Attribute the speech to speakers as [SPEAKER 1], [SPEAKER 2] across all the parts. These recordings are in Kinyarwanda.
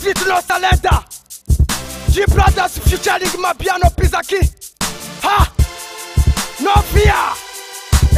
[SPEAKER 1] Vitu no Salenda, G Brothers featuring Mapiano Pizaki. Ha! No fear!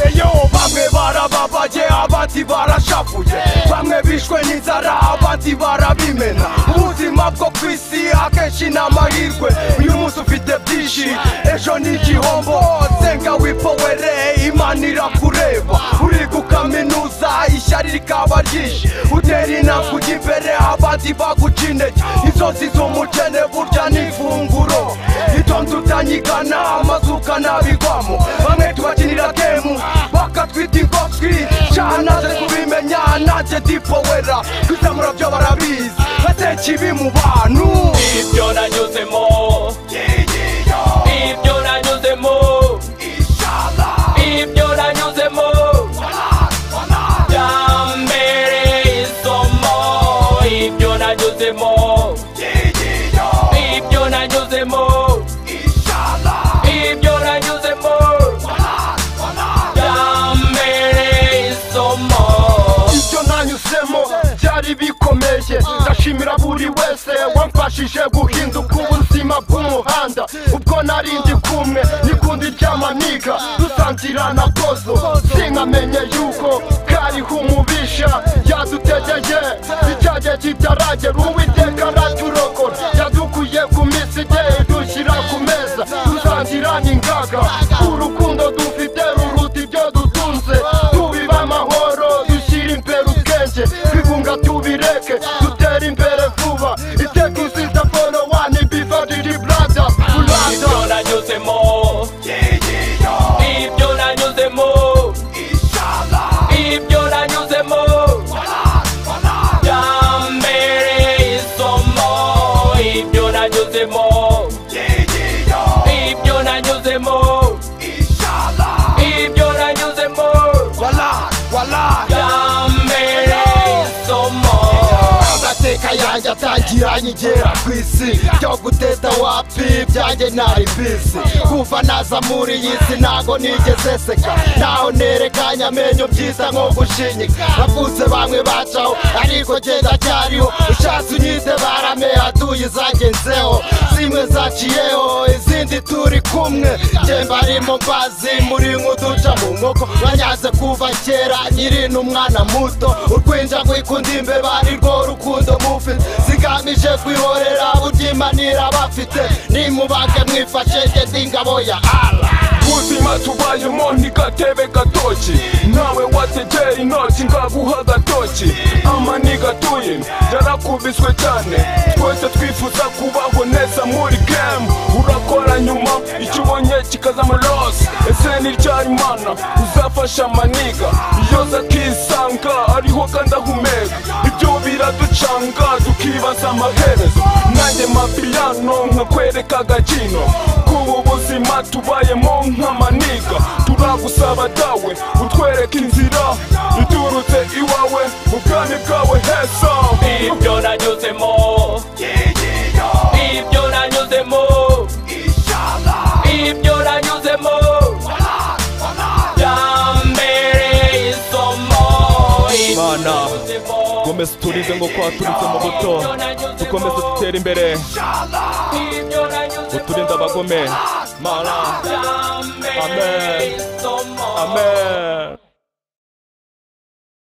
[SPEAKER 1] Eyo bamwe barababaje abandi barashavuye, bamwe bishwe n'inzara abandi barabimena. Ubuzima bwo kwisi akenshi n'amahirwe, uyu munsi ufite byinshi ejo ni igihombo. Senga wipowere Imana irakureba, uri ku kaminuza ishyari rikaba ryinshi, utera intambwe ujya imbere abandi baguca intege. Inzozi z'umukene burya n'ifunguro, itonde utanyigana amazuka nabigwamo. Bamwe tubakinira gemu bakatwita ingoswi, cyanaze kubimenya nanjye dipowera, kwizamura byo barabizi bateka ibi mu bantu.
[SPEAKER 2] Ibyo nanyuzemo, ibyo nanyuzemo, ibyo nanyuzemo, byambereye isomo. Ibyo nanyuzemo, ibyo nanyuzemo, ibyo nanyuzemo, byambereye isomo.
[SPEAKER 3] Ibyo nanyuzemo byari bikomeye, ndashimira buri wese wamfashije guhinduka ubuzima bw'umuhanda. Ubwo nari ndi kumwe n'ikundi ry'amaniga dusangira na kozo, sinkamenye yuko kariho umubisha yadutegeye. Icyagihe kitaragera Uwiteka araturokora, yadukuye ku misige dushyira ku meza, dusangira n'ingaga. Urukundo dufite ruruta ibyo dutunze, tubiba amahoro dushyira imbere ubwenge, kwigunga tubireke dutere imbere vuba. Iteka uziza polo wani biva diri brada bulanda.
[SPEAKER 2] Ibyo nanyuzemo, ibyo nanyuzemo, ibyo nanyuzemo, byambereye isomo. Ibyo nanyuzemo, ibyo nanyuzemo, ibyo nanyuzemo, byambereye isomo.
[SPEAKER 3] Amateka yanjye atangira nyigera ku isi, byo guteta wapi byanjye nari bisi. Kuva naza muri iyi si ntago nigeze seka, naho nerekanye amenyo byiza nko gushinyika. Bavutse bamwe bacaho ariko genda cyariho, ushatse unyite barame atuye zagenzeho. Zimwe zaciyeho izindi turi kumwe, jye mbarimo mbazi muri nk'uduca mu nkoko. Banyaze kuva kera nkiri n'umwana muto, urwinja rwikunda imbeba nirwo rukundo mufite, zigamije kwihorera bugimanira bafite. Nimubage mwifashe jye ndi ingabo ya Allah.
[SPEAKER 4] Ubuzima tubayemo ntigatebe gatoki, nawe wategera intoki ngaguha agatoki. Amaniga tuyino yarakubiswe cyane, twese twifuza kubaho neza muri game. Urakora nyuma icyo ubonye kikazamo loss, ese ni ryari Imana uzafasha amaniga iyo zakisanga ariho kandi ahumeka? Ibyo biraducanga tukibaza amaherezo, nanjye Mapiano nkakwereka agakino k'ubu buzima tubayemo nk'amaniga. Turagusaba dawe utwereke inzira iturutse iwawe mu bwami bwawe heza.
[SPEAKER 2] Ibyo nanyuzemo, ibyo nanyuzemo, ibyo nanyuzemo, byambereye isomo.
[SPEAKER 4] Mana komeza uturize ngo kwaturutse mu buto, dukomeze dutere imbere, uturinde abagome. Mana, amen, amen.